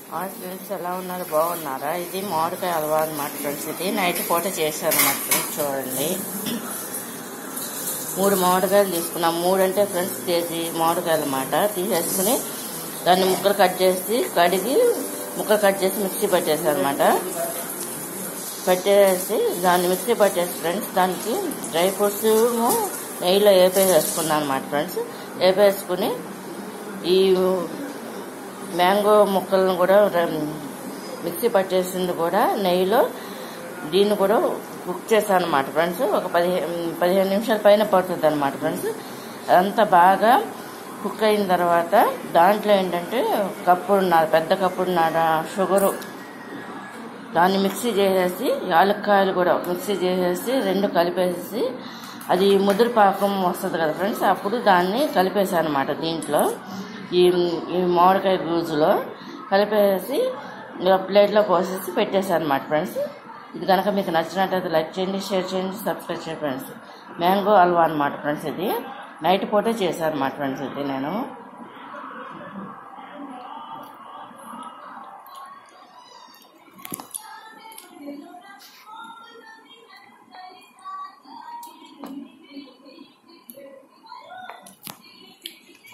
Friends ఎలా ఉన్నారు, బాగున్నారా? ఇది మామిడికాయ హల్వా అన్నమాట ఫ్రెండ్స్. ఇది నైట్ పూట చేశారు అన్నమాట ఫ్రెండ్స్. చూడండి, 3 మామిడికాయలు తీసుకున్నాం. 3 అంటే ఫ్రెండ్స్ కేజీ మామిడికాయలు అన్నమాట. తీసేసుకుని దాన్ని ముక్కలు కట్ చేసి కడిగి ముక్కలు కట్ చేసి మిక్సీ పట్టేసాను అనమాట. పట్టేసి దాన్ని మిక్సీ పట్టేసి ఫ్రెండ్స్ దానికి డ్రై ఫ్రూట్స్ నెయ్యిలో వేపేసుకున్నాను అనమాట ఫ్రెండ్స్. వేపేసుకుని ఈ మ్యాంగో ముక్కలను కూడా మిక్సీ పట్టేసింది కూడా నెయ్యిలో దీన్ని కూడా కుక్ చేశాను అనమాట ఫ్రెండ్స్. ఒక 15 నిమిషాల పైన పడుతుంది అనమాట ఫ్రెండ్స్. అదంతా బాగా కుక్ అయిన తర్వాత దాంట్లో ఏంటంటే పెద్ద కప్పుడున్నర షుగరు దాన్ని మిక్సీ చేసేసి యాలక్కాయలు కూడా మిక్సీ చేసేసి 2 కలిపేసి అది ముదురు పాకం వస్తుంది కదా ఫ్రెండ్స్. అప్పుడు దాన్ని కలిపేసాను అనమాట. దీంట్లో ఈ మామిడికాయ గూజులో కలిపేసి ప్లేట్లో పోసేసి పెట్టేసాను అనమాట ఫ్రెండ్స్. ఇది కనుక మీకు నచ్చినట్టయితే లైక్ చేయండి, షేర్ చేయండి, సబ్స్క్రైబ్ చేయండి ఫ్రెండ్స్. మ్యాంగో హల్వా అనమాట ఫ్రెండ్స్. ఇది నైట్ పూటే చేశాను అనమాట ఫ్రెండ్స్. ఇది నేను